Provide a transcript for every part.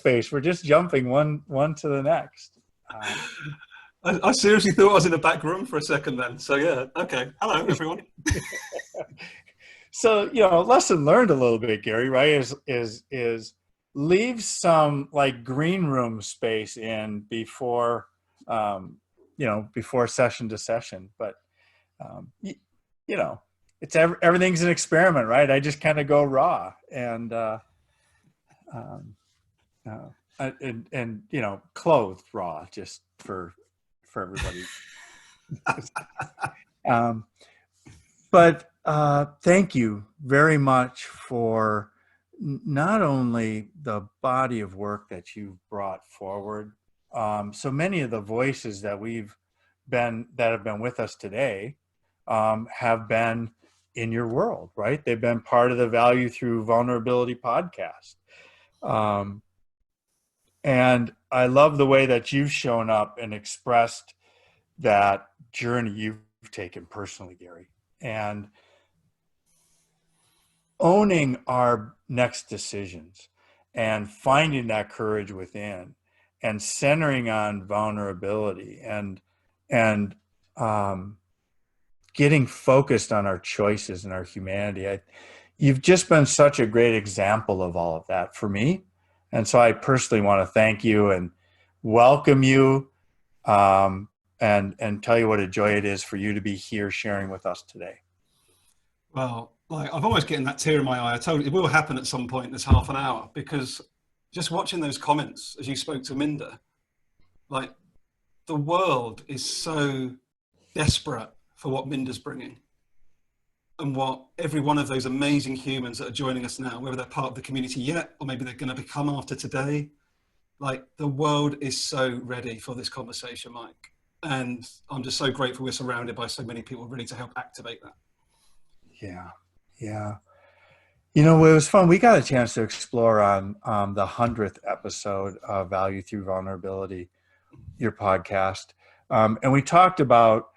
space. We're just jumping one to the next. I seriously thought I was in a back room for a second then. So yeah, okay. Hello, everyone. So, lesson learned a little bit, Gary, right? Is leave some like green room space in before, before session to session. But, it's everything's an experiment, right? I just kind of go raw and clothed raw, just for everybody. But thank you very much for not only the body of work that you've brought forward. So many of the voices that have been with us today have been in your world, right? They've been part of the Value Through Vulnerability podcast. And I love the way that you've shown up and expressed that journey you've taken personally, Gary, and owning our next decisions and finding that courage within and centering on vulnerability and getting focused on our choices and our humanity. You've just been such a great example of all of that for me. And so I personally want to thank you and welcome you and tell you what a joy it is for you to be here sharing with us today. Well, I've almost getting that tear in my eye. I told you it will happen at some point in this half an hour, because just watching those comments as you spoke to Minda, like the world is so desperate for what Minda's bringing and what every one of those amazing humans that are joining us now, whether they're part of the community yet, or maybe they're going to become after today, like the world is so ready for this conversation, Mike. And I'm just so grateful we're surrounded by so many people ready to help activate that. Yeah. It was fun. We got a chance to explore on the 100th episode of Value Through Vulnerability, your podcast. And we talked about,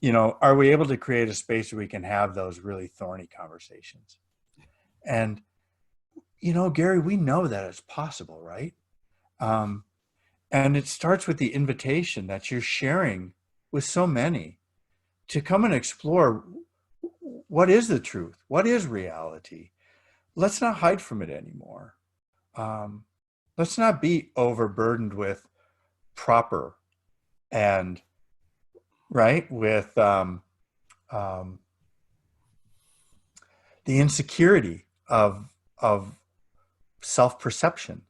are we able to create a space where we can have those really thorny conversations? And, Gary, we know that it's possible, right? And it starts with the invitation that you're sharing with so many to come and explore what is the truth? What is reality? Let's not hide from it anymore. Let's not be overburdened with proper and with the insecurity of self-perception.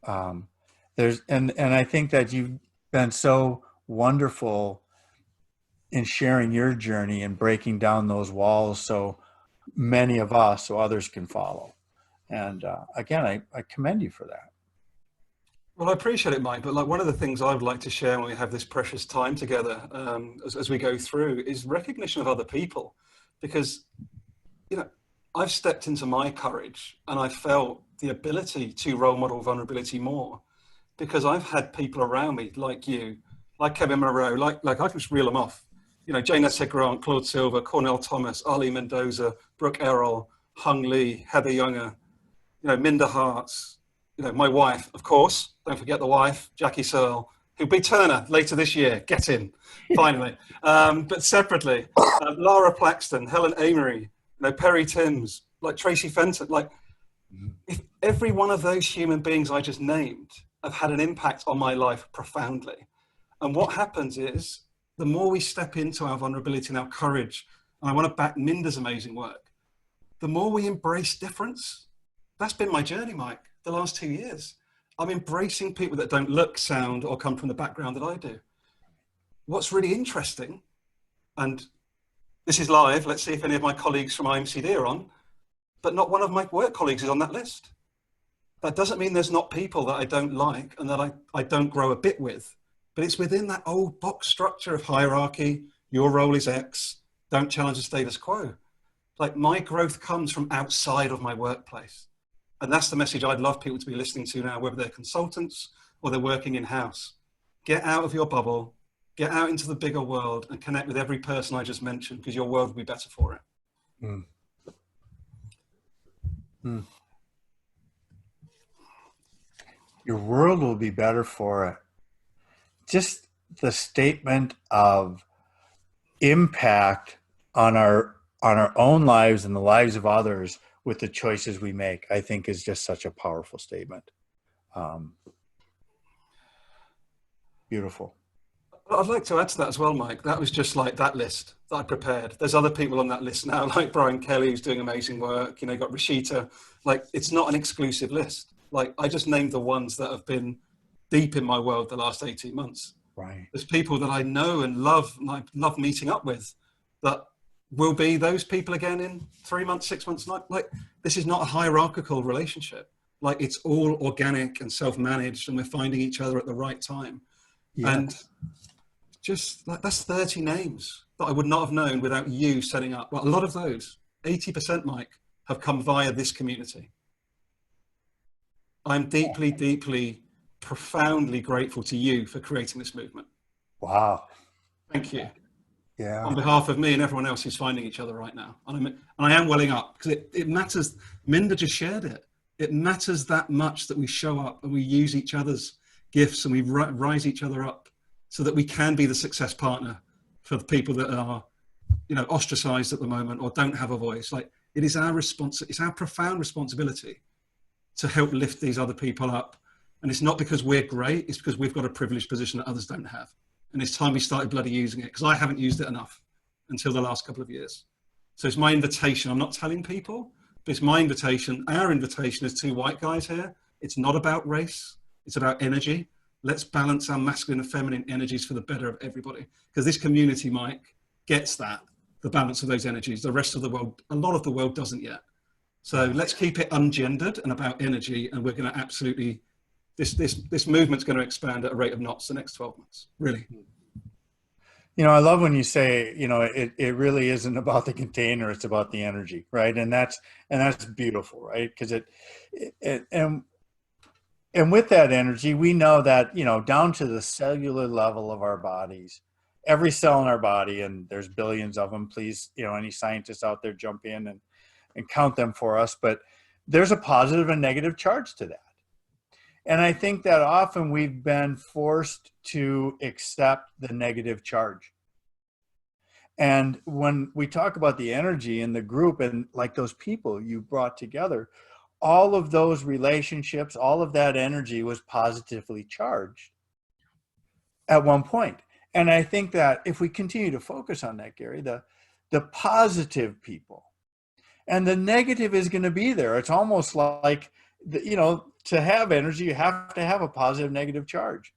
And I think that you've been so wonderful in sharing your journey and breaking down those walls so many of us, so others can follow. And again, I commend you for that. Well, I appreciate it, Mike. But like one of the things I would like to share when we have this precious time together, as we go through, is recognition of other people, because I've stepped into my courage and I felt the ability to role model vulnerability more, because I've had people around me like you, like Kevin Moreau, like I can just reel them off. Jane Essig Grant, Claude Silver, Cornell Thomas, Ali Mendoza, Brooke Errol, Hung Lee, Heather Younger, Minda Harts, my wife, of course, don't forget the wife, Jackie Searle, who'll be Turner later this year, get in, finally. But separately, Lara Plaxton, Helen Amory, Perry Timms, like Tracy Fenton, if every one of those human beings I just named have had an impact on my life profoundly. And what happens is, the more we step into our vulnerability and our courage, and I want to back Minda's amazing work, the more we embrace difference. That's been my journey, Mike, the last 2 years. I'm embracing people that don't look, sound, or come from the background that I do. What's really interesting, and this is live, let's see if any of my colleagues from IMCD are on, but not one of my work colleagues is on that list. That doesn't mean there's not people that I don't like and that I don't grow a bit with. But it's within that old box structure of hierarchy. Your role is X. Don't challenge the status quo. Like my growth comes from outside of my workplace. And that's the message I'd love people to be listening to now, whether they're consultants or they're working in-house. Get out of your bubble, get out into the bigger world and connect with every person I just mentioned, because your world will be better for it. Mm. Mm. Your world will be better for it. Just the statement of impact on our own lives and the lives of others with the choices we make, I think is just such a powerful statement. Um, Beautiful. I'd like to add to that as well, Mike. That was just like that list that I prepared. There's other people on that list now, like Brian Kelly, who's doing amazing work. You know, you got Rashida. Like, it's not an exclusive list. Like, I just named the ones that have been deep in my world the last 18 months. Right. There's people that I know and I love meeting up with that will be those people again in 3 months, 6 months. Like, this is not a hierarchical relationship. Like, it's all organic and self-managed, and we're finding each other at the right time. Yes. And just like, that's 30 names that I would not have known without you setting up. Well, a lot of those, 80%, Mike, have come via this community. I'm deeply, deeply, profoundly grateful to you for creating this movement. Wow. Thank you. Yeah. On behalf of me and everyone else who's finding each other right now. And I am welling up, because it matters. Minda just shared it. It matters that much that we show up and we use each other's gifts and we rise each other up so that we can be the success partner for the people that are, you know, ostracized at the moment or don't have a voice. Like, it is our it's our profound responsibility to help lift these other people up. And it's not because we're great, it's because we've got a privileged position that others don't have. And it's time we started bloody using it, because I haven't used it enough until the last couple of years. So it's my invitation. I'm not telling people, but it's my invitation. Our invitation as two white guys here. It's not about race. It's about energy. Let's balance our masculine and feminine energies for the better of everybody. Because this community, Mike, gets that, the balance of those energies. The rest of the world, a lot of the world doesn't yet. So let's keep it ungendered and about energy. And we're going to absolutely, this movement's going to expand at a rate of knots the next 12 months, really. You know, I love when you say, you know, it really isn't about the container, it's about the energy, right? And that's beautiful, right? Because and with that energy, we know that, you know, down to the cellular level of our bodies, every cell in our body, and there's billions of them, please, you know, any scientists out there jump in and count them for us, but there's a positive and negative charge to that. And I think that often we've been forced to accept the negative charge. And when we talk about the energy in the group and like those people you brought together, all of those relationships, all of that energy was positively charged at one point. And I think that if we continue to focus on that, Garry, the positive people, and the negative is going to be there. It's almost like, you know, to have energy, you have to have a positive, negative charge.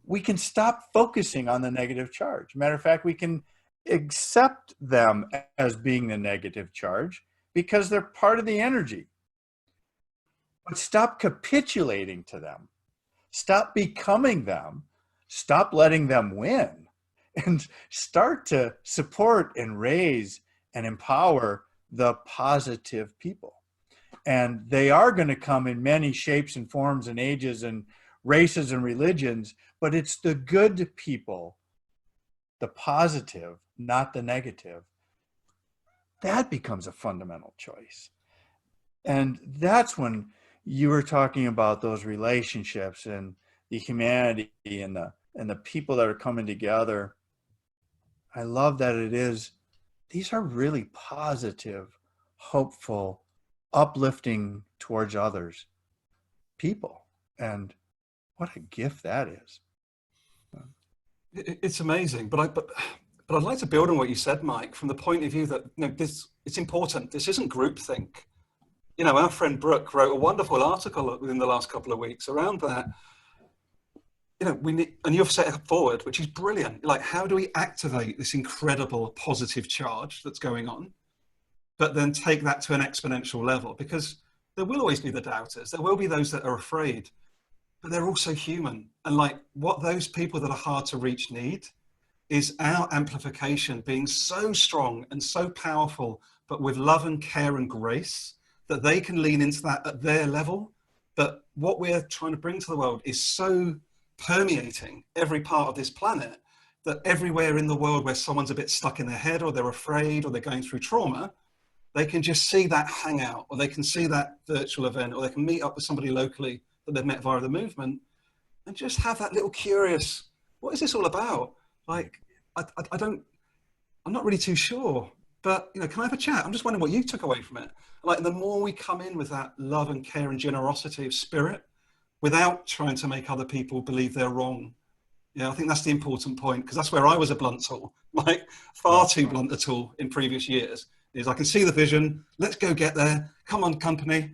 We can stop focusing on the negative charge. Matter of fact, we can accept them as being the negative charge because they're part of the energy. But stop capitulating to them. Stop becoming them. Stop letting them win. And start to support and raise and empower the positive people. And they are going to come in many shapes and forms and ages and races and religions, but it's the good people, the positive, not the negative. That becomes a fundamental choice. And that's when you were talking about those relationships and the humanity and the people that are coming together. I love that these are really positive, hopeful, uplifting towards others people. And what a gift that is. It's amazing. But I'd like to build on what you said, Mike, from the point of view that, you know, it's important. This isn't groupthink. You know, our friend Brooke wrote a wonderful article within the last couple of weeks around that. You know, we need, and you've set it forward, which is brilliant. Like, how do we activate this incredible positive charge that's going on, but then take that to an exponential level? Because there will always be the doubters. There will be those that are afraid, but they're also human. And like, what those people that are hard to reach need is our amplification being so strong and so powerful, but with love and care and grace, that they can lean into that at their level. But what we're trying to bring to the world is so permeating every part of this planet that everywhere in the world where someone's a bit stuck in their head or they're afraid or they're going through trauma, they can just see that hangout, or they can see that virtual event, or they can meet up with somebody locally that they've met via the movement, and just have that little curious, what is this all about? Like, I'm not really too sure, but can I have a chat? I'm just wondering what you took away from it. Like, the more we come in with that love and care and generosity of spirit, without trying to make other people believe they're wrong. I think that's the important point, because that's where I was a blunt tool, like far too blunt a tool in previous years. Is I can see the vision, let's go get there, come on company.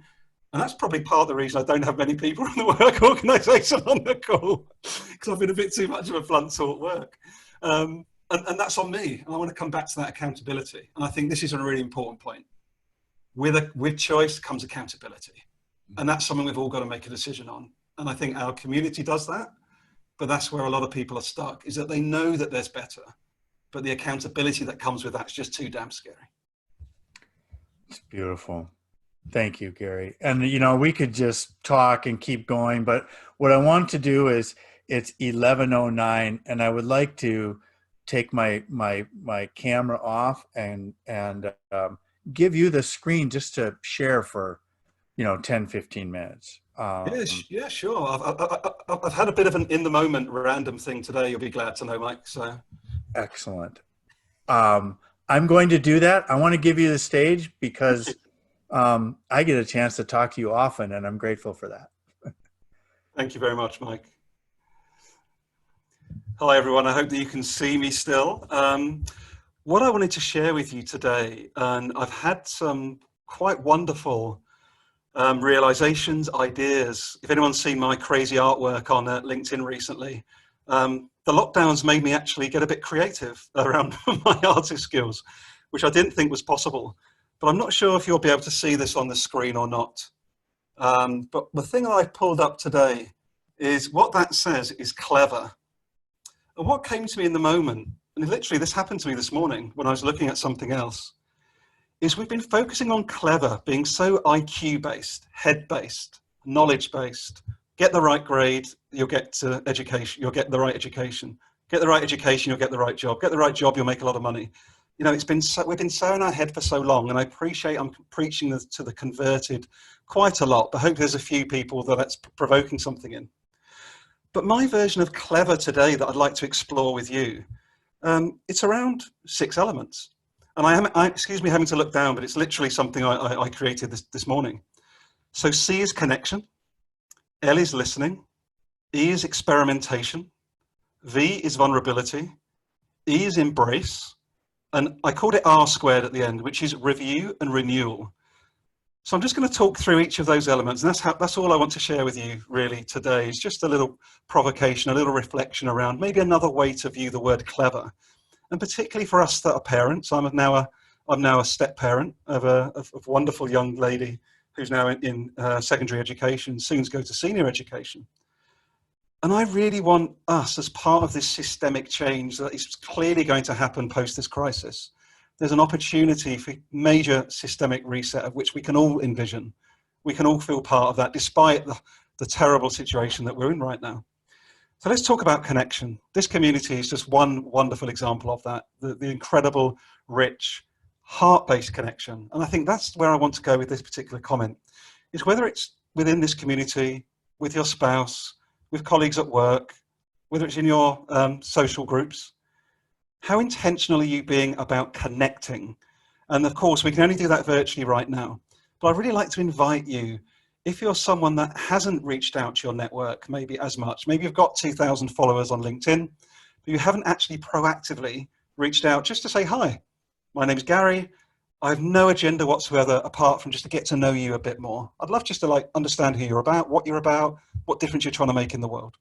And that's probably part of the reason I don't have many people in the work organisation on the call, because I've been a bit too much of a blunt tool at work. And that's on me. And I want to come back to that accountability. And I think this is a really important point. With choice comes accountability. And that's something we've all got to make a decision on. And I think our community does that. But that's where a lot of people are stuck, is that they know that there's better, but the accountability that comes with that's just too damn scary. It's beautiful. Thank you, Garry. And, we could just talk and keep going, but what I want to do is, it's 11:09 and I would like to take my camera off and give you the screen just to share for, 10, 15 minutes. Yeah, sure. I've had a bit of an in the moment random thing today. You'll be glad to know, Mike. So excellent. I'm going to do that. I want to give you the stage because I get a chance to talk to you often, and I'm grateful for that. Thank you very much, Mike. Hi, everyone. I hope that you can see me still. What I wanted to share with you today, and I've had some quite wonderful realizations, ideas. If anyone's seen my crazy artwork on LinkedIn recently, the lockdowns made me actually get a bit creative around my artist skills, which I didn't think was possible. But I'm not sure if you'll be able to see this on the screen or not. But the thing I pulled up today is, what that says is clever. And what came to me in the moment, and literally this happened to me this morning when I was looking at something else, is we've been focusing on clever being so IQ-based, head-based, knowledge-based. Get the right grade, you'll get to education, you'll get the right education. Get the right education, you'll get the right job. Get the right job, you'll make a lot of money. It's been we've been so in our head for so long, and I appreciate I'm preaching to the converted quite a lot, but I hope there's a few people that that's provoking something in. But my version of clever today that I'd like to explore with you, it's around 6 elements. And excuse me having to look down, but it's literally something I created this morning. So C is connection, L is listening, E is experimentation, V is vulnerability, E is embrace, and I called it R squared at the end, which is review and renewal. So I'm just going to talk through each of those elements, and that's all I want to share with you really today, is just a little provocation, a little reflection around maybe another way to view the word clever. And particularly for us that are parents, I'm now a step parent of a wonderful young lady who's now in secondary education, soon to go to senior education. And I really want us, as part of this systemic change that is clearly going to happen post this crisis, there's an opportunity for major systemic reset of which we can all envision. We can all feel part of that, despite the terrible situation that we're in right now. So let's talk about connection. This community is just one wonderful example of that, the incredible, rich, heart-based connection. And I think that's where I want to go with this particular comment, is whether it's within this community, with your spouse, with colleagues at work, whether it's in your social groups, how intentional are you being about connecting? And of course, we can only do that virtually right now. But I'd really like to invite you, if you're someone that hasn't reached out to your network maybe as much, maybe you've got 2,000 followers on LinkedIn, but you haven't actually proactively reached out just to say, hi, my name's Garry. I have no agenda whatsoever apart from just to get to know you a bit more. I'd love just to understand who you're about, what difference you're trying to make in the world.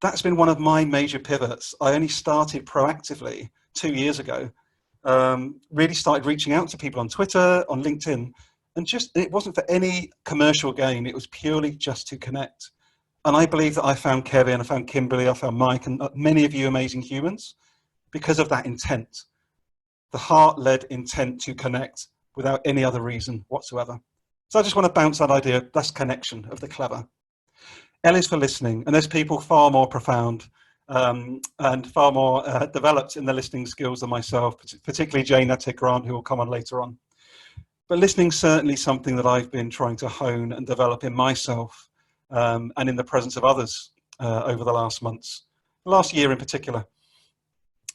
That's been one of my major pivots. I only started proactively 2 years ago, really started reaching out to people on Twitter, on LinkedIn, and it wasn't for any commercial gain. It was purely just to connect. And I believe that I found Kevin, I found Kimberly, I found Mike, and many of you amazing humans because of that intent, the heart-led intent to connect without any other reason whatsoever. So I just want to bounce that idea, that's connection of the clever. L is for listening, and there's people far more profound and far more developed in their listening skills than myself, particularly Jane Grant, who will come on later on. But listening is certainly something that I've been trying to hone and develop in myself and in the presence of others over the last months, last year in particular.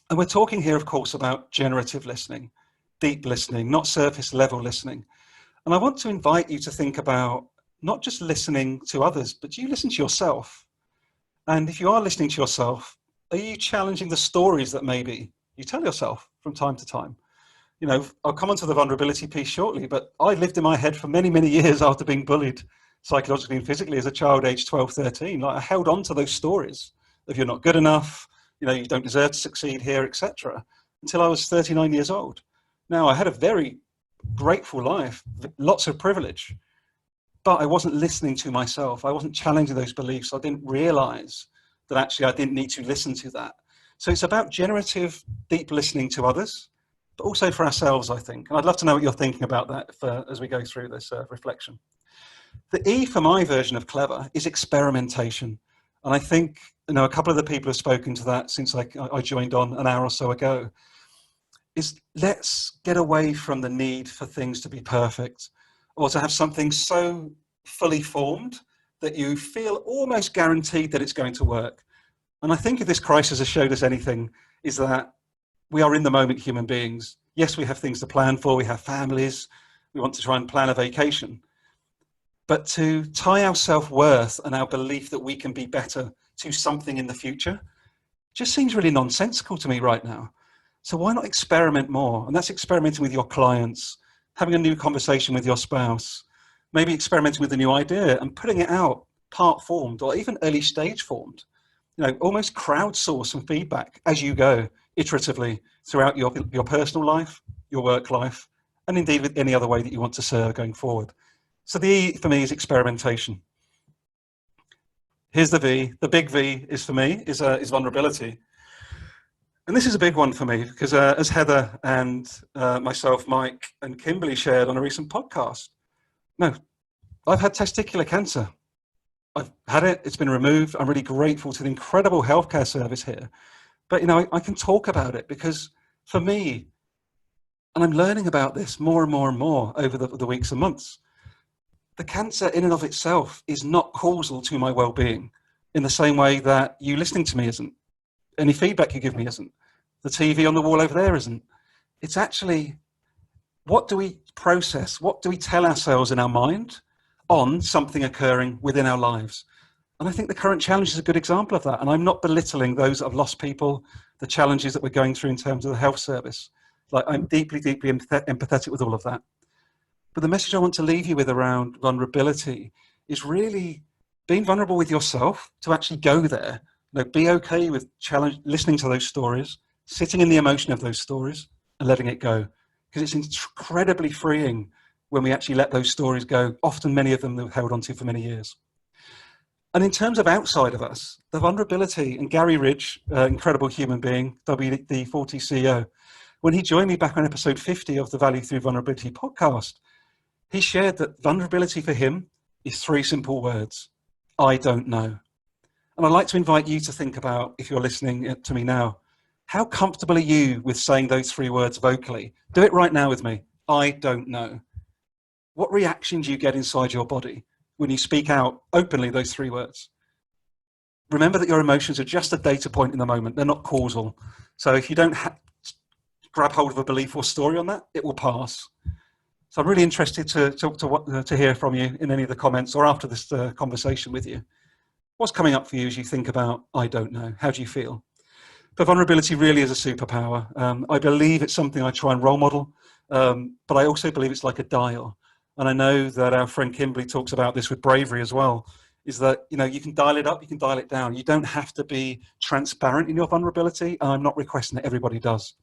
And we're talking here, of course, about generative listening, deep listening, not surface level listening. And I want to invite you to think about not just listening to others, but do you listen to yourself? And if you are listening to yourself, are you challenging the stories that maybe you tell yourself from time to time? You know, I'll come on to the vulnerability piece shortly, but I lived in my head for many, many years after being bullied psychologically and physically as a child, aged 12, 13. Like, I held on to those stories of you're not good enough, you know, you don't deserve to succeed here, etc., until I was 39 years old. Now, I had a very grateful life, lots of privilege, but I wasn't listening to myself. I wasn't challenging those beliefs. I didn't realize that actually I didn't need to listen to that. So it's about generative, deep listening to others, but also for ourselves, I think. And I'd love to know what you're thinking about that as we go through this reflection. The E for my version of clever is experimentation. And I think, you know, a couple of the people have spoken to that since I joined on an hour or so ago, is let's get away from the need for things to be perfect or to have something so fully formed that you feel almost guaranteed that it's going to work. And I think if this crisis has showed us anything, is that we are in the moment human beings. Yes, we have things to plan for, we have families, we want to try and plan a vacation. But to tie our self-worth and our belief that we can be better to something in the future just seems really nonsensical to me right now. So why not experiment more? And that's experimenting with your clients, having a new conversation with your spouse, maybe experimenting with a new idea and putting it out part formed or even early stage formed. You know, almost crowdsource some feedback as you go iteratively throughout your personal life, your work life, and indeed with any other way that you want to serve going forward. So the E for me is experimentation. Here's the V. The big V is for me is vulnerability. And this is a big one for me because as Heather and myself, Mike and Kimberly shared on a recent podcast, no, I've had testicular cancer. I've had it, it's been removed. I'm really grateful to the incredible healthcare service here. But, you know, I can talk about it because for me, and I'm learning about this more and more and more over the weeks and months, the cancer in and of itself is not causal to my well-being in the same way that you listening to me isn't. Any feedback you give me isn't. The TV on the wall over there isn't. It's actually, what do we process? What do we tell ourselves in our mind on something occurring within our lives? And I think the current challenge is a good example of that. And I'm not belittling those that have lost people, the challenges that we're going through in terms of the health service. Like, I'm deeply, deeply empathetic with all of that. But the message I want to leave you with around vulnerability is really being vulnerable with yourself, to actually go there. You know, be okay with listening to those stories, sitting in the emotion of those stories and letting it go. Because it's incredibly freeing when we actually let those stories go, often many of them we've held onto for many years. And in terms of outside of us, the vulnerability, and Garry Ridge, incredible human being, WD-40 CEO, when he joined me back on episode 50 of the Value Through Vulnerability podcast, he shared that vulnerability for him is 3 simple words: I don't know. And I'd like to invite you to think about, if you're listening to me now, how comfortable are you with saying those 3 words vocally? Do it right now with me. I don't know. What reaction do you get inside your body when you speak out openly those 3 words? Remember that your emotions are just a data point in the moment. They're not causal. So if you don't grab hold of a belief or story on that, it will pass. So I'm really interested to hear from you in any of the comments or after this conversation with you. What's coming up for you as you think about, I don't know? How do you feel? But vulnerability really is a superpower. I believe it's something I try and role model, but I also believe it's like a dial. And I know that our friend Kimberly talks about this with bravery as well, is that, you know, you can dial it up, you can dial it down. You don't have to be transparent in your vulnerability. And I'm not requesting that everybody does.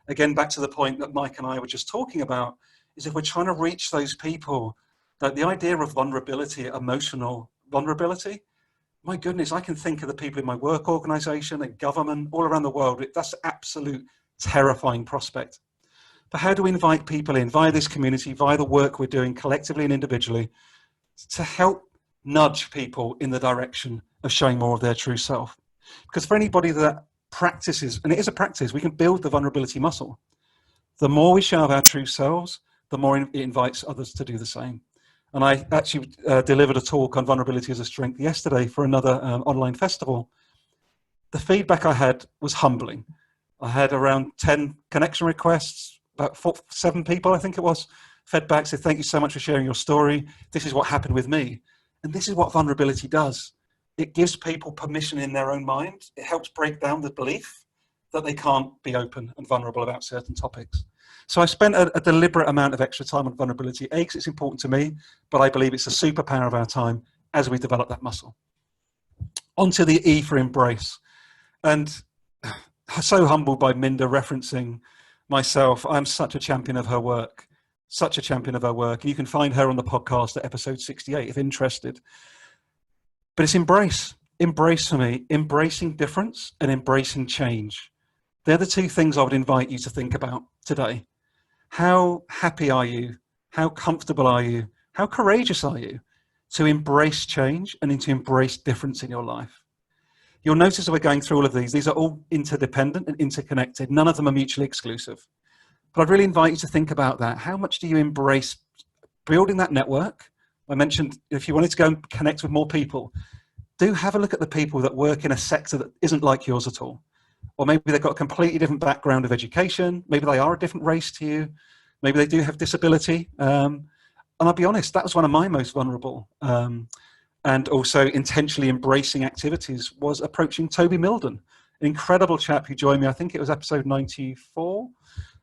Again, back to the point that Mike and I were just talking about, is if we're trying to reach those people, that the idea of vulnerability, emotional vulnerability, my goodness, I can think of the people in my work organization and government all around the world. That's an absolute terrifying prospect. But how do we invite people in via this community, via the work we're doing collectively and individually, to help nudge people in the direction of showing more of their true self? Because for anybody that practices, and it is a practice, we can build the vulnerability muscle. The more we show of our true selves, the more it invites others to do the same. And I actually delivered a talk on vulnerability as a strength yesterday for another online festival. The feedback I had was humbling. I had around 10 connection requests, about 7 people, I think it was, fed back, said, thank you so much for sharing your story. This is what happened with me. And this is what vulnerability does. It gives people permission in their own mind. It helps break down the belief that they can't be open and vulnerable about certain topics. So I spent a deliberate amount of extra time on vulnerability. A, because it's important to me, but I believe it's a superpower of our time as we develop that muscle. Onto the E for embrace. And so humbled by Minda referencing myself. I'm such a champion of her work, such a champion of her work. And you can find her on the podcast at episode 68 if interested. But it's embrace. Embrace for me, embracing difference and embracing change. They're the 2 things I would invite you to think about today. How happy are you? How comfortable are you? How courageous are you to embrace change and to embrace difference in your life? You'll notice that we're going through all of these. These are all interdependent and interconnected. None of them are mutually exclusive. But I'd really invite you to think about that. How much do you embrace building that network? I mentioned if you wanted to go and connect with more people, do have a look at the people that work in a sector that isn't like yours at all. Or maybe they've got a completely different background of education. Maybe they are a different race to you. Maybe they do have disability. And I'll be honest, that was one of my most vulnerable and also intentionally embracing activities was approaching Toby Milden, an incredible chap who joined me, I think it was episode 94,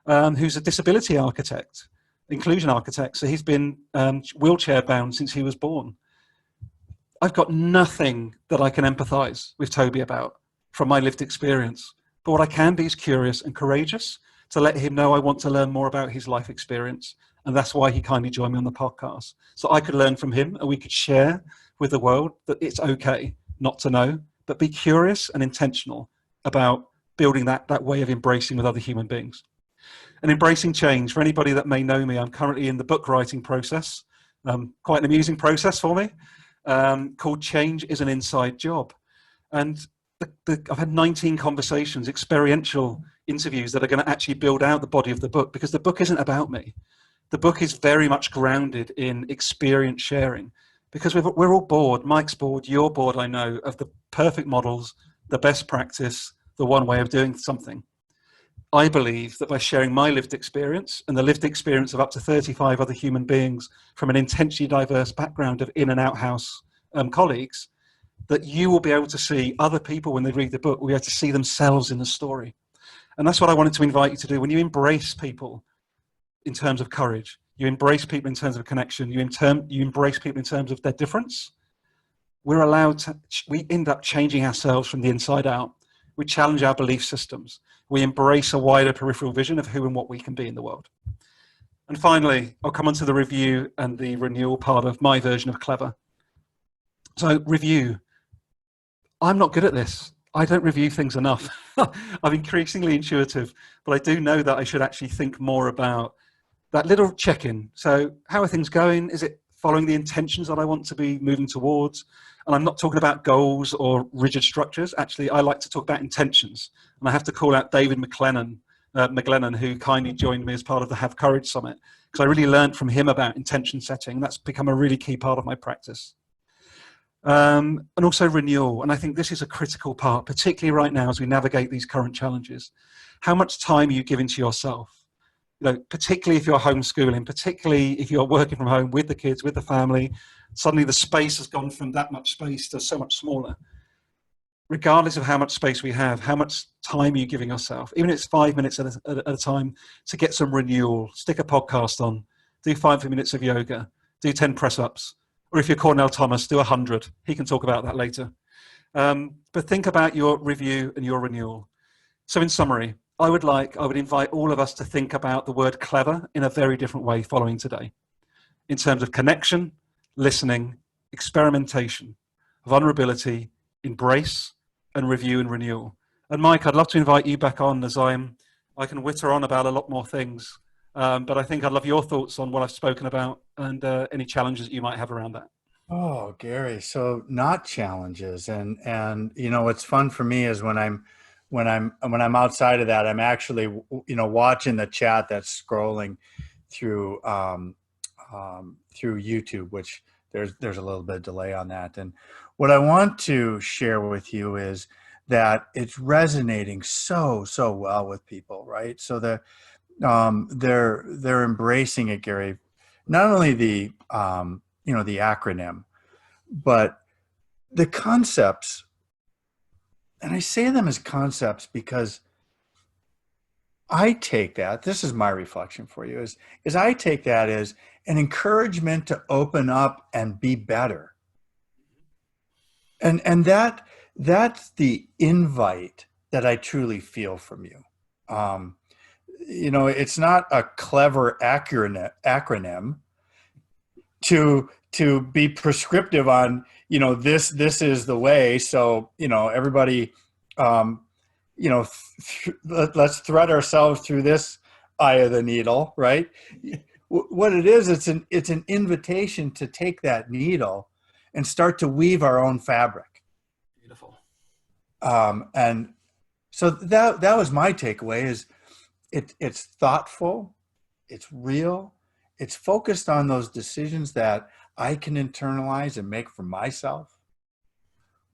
who's a disability architect, inclusion architect. So he's been wheelchair bound since he was born. I've got nothing that I can empathize with Toby about from my lived experience. But what I can be is curious and courageous to let him know I want to learn more about his life experience. And that's why he kindly joined me on the podcast. So I could learn from him and we could share with the world that it's okay not to know, but be curious and intentional about building that way of embracing with other human beings. And embracing change. For anybody that may know me, I'm currently in the book writing process, quite an amusing process for me, called Change is an Inside Job. And I've had 19 conversations, experiential interviews that are going to actually build out the body of the book, because the book isn't about me. The book is very much grounded in experience sharing, because we're all bored. Mike's bored, you're bored, I know, of the perfect models, the best practice, the one way of doing something. I believe that by sharing my lived experience and the lived experience of up to 35 other human beings from an intentionally diverse background of in and out house colleagues, that you will be able to see other people when they read the book, will be able to see themselves in the story. And that's what I wanted to invite you to do. When you embrace people in terms of courage, you embrace people in terms of connection, you embrace people in terms of their difference, we end up changing ourselves from the inside out. We challenge our belief systems. We embrace a wider peripheral vision of who and what we can be in the world. And finally, I'll come on to the review and the renewal part of my version of clever. So review. I'm not good at this. I don't review things enough. I'm increasingly intuitive, but I do know that I should actually think more about that little check-in. So how are things going? Is it following the intentions that I want to be moving towards? And I'm not talking about goals or rigid structures. Actually, I like to talk about intentions. And I have to call out David McLennan, who kindly joined me as part of the Have Courage Summit, because I really learned from him about intention setting. That's become a really key part of my practice. And also renewal. And I think this is a critical part, particularly right now as we navigate these current challenges. How much time are you giving to yourself? You know, particularly if you're homeschooling, particularly if you're working from home with the kids, with the family, suddenly the space has gone from that much space to so much smaller. Regardless of how much space we have, how much time are you giving yourself? Even if it's 5 minutes at a time to get some renewal, stick a podcast on, do 5 minutes of yoga, do 10 press-ups. Or if you're Cornell Thomas, do 100. He can talk about that later. But think about your review and your renewal. So in summary, I would invite all of us to think about the word clever in a very different way following today. In terms of connection, listening, experimentation, vulnerability, embrace, and review and renewal. And Mike, I'd love to invite you back on as I can witter on about a lot more things. But I think I'd love your thoughts on what I've spoken about and any challenges that you might have around that. Oh, Garry, so not challenges, and you know what's fun for me is when I'm outside of that, I'm actually watching the chat that's scrolling through through YouTube, which there's a little bit of delay on that. And what I want to share with you is that it's resonating so well with people, right? So they're embracing it, Gary. Not only the the acronym, but the concepts. And I say them as concepts because I take that, this is my reflection for you, is I take that as an encouragement to open up and be better. And that's the invite that I truly feel from you. It's not a clever acronym to be prescriptive on, this is the way. So, everybody, let's thread ourselves through this eye of the needle, right? What it is, it's an invitation to take that needle and start to weave our own fabric. Beautiful. And so that was my takeaway. Is it's thoughtful, it's real, it's focused on those decisions that I can internalize and make for myself,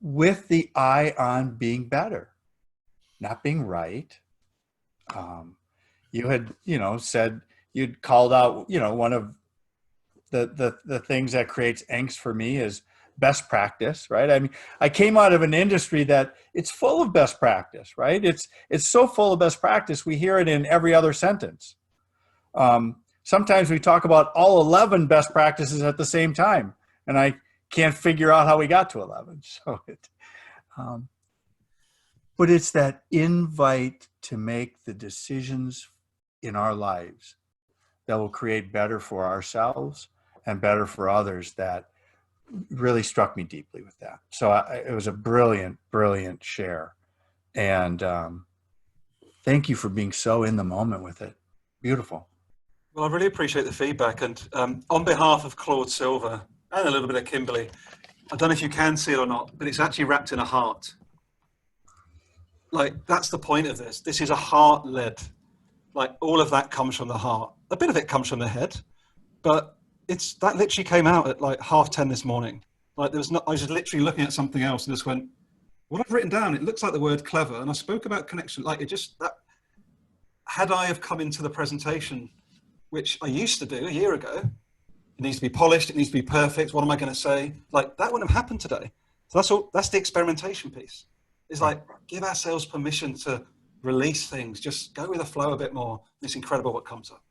with the eye on being better, not being right. You had, said, you'd called out, one of the things that creates angst for me is best practice, right? I mean, I came out of an industry that it's full of best practice, right? It's so full of best practice. We hear it in every other sentence. Sometimes we talk about all 11 best practices at the same time, and I can't figure out how we got to 11. So but it's that invite to make the decisions in our lives that will create better for ourselves and better for others that really struck me deeply with that. So it was a brilliant share. And thank you for being so in the moment with it. Beautiful. Well, I really appreciate the feedback. And on behalf of Claude Silver and a little bit of Kimberly, I don't know if you can see it or not, but it's actually wrapped in a heart. Like, that's the point of this. This is a heart-led. Like, all of that comes from the heart. A bit of it comes from the head, but that literally came out at like 10:30 this morning. Like, I was literally looking at something else and just went, what I've written down, it looks like the word clever. And I spoke about connection. Like, had I have come into the presentation, which I used to do a year ago, it needs to be polished, it needs to be perfect. What am I going to say? Like, that wouldn't have happened today. So that's the experimentation piece. It's like, give ourselves permission to release things, just go with the flow a bit more. It's incredible what comes up.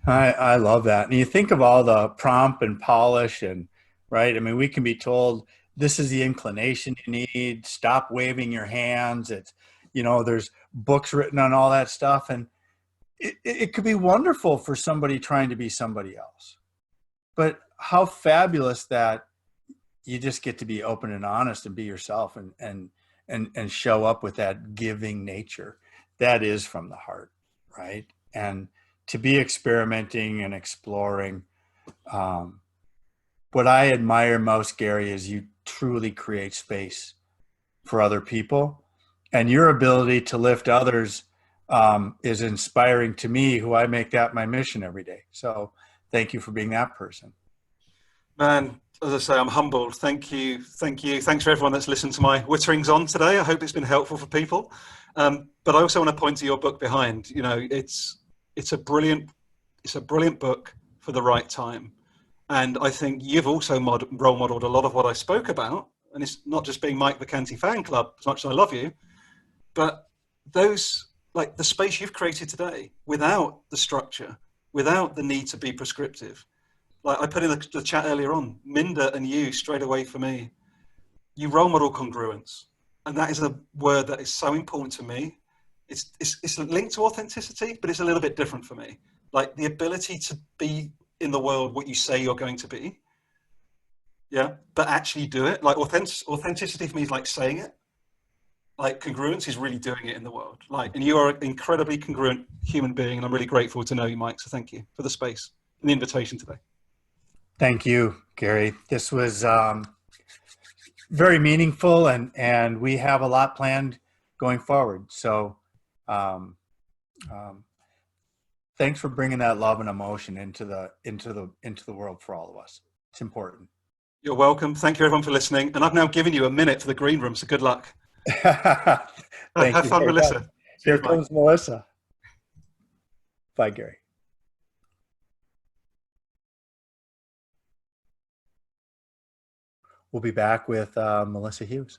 I love that. And you think of all the prompt and polish and, right? I mean, we can be told this is the inclination you need. Stop waving your hands. It's, there's books written on all that stuff. And it could be wonderful for somebody trying to be somebody else. But how fabulous that you just get to be open and honest and be yourself and show up with that giving nature that is from the heart, right? And to be experimenting and exploring. What I admire most, Garry, is you truly create space for other people, and your ability to lift others is inspiring to me, who I make that my mission every day. So thank you for being that person. Man, as I say, I'm humbled. Thank you. Thanks for everyone that's listened to my witterings on today. I hope it's been helpful for people. But I also want to point to your book behind. It's a brilliant book for the right time. And I think you've also role modeled a lot of what I spoke about. And it's not just being Mike Vacanti fan club, as much as I love you, but those, like the space you've created today, without the structure, without the need to be prescriptive. Like I put in the chat earlier on, Minda and you straight away for me, you role model congruence. And that is a word that is so important to me. It's linked to authenticity, but it's a little bit different for me. Like the ability to be in the world what you say you're going to be. Yeah, but actually do it. Like authenticity for me is like saying it. Like congruence is really doing it in the world. Like, and you are an incredibly congruent human being, and I'm really grateful to know you, Mike. So thank you for the space and the invitation today. Thank you, Garry. This was very meaningful, and we have a lot planned going forward. So Thanks for bringing that love and emotion into the world for all of us. It's important. You're welcome. Thank you everyone for listening. And I've now given you a minute for the green room, so good luck. Thank Have you fun, very much. Melissa. Here Cheers, Mike. comes Melissa. Bye, Gary. We'll be back with Melissa Hughes.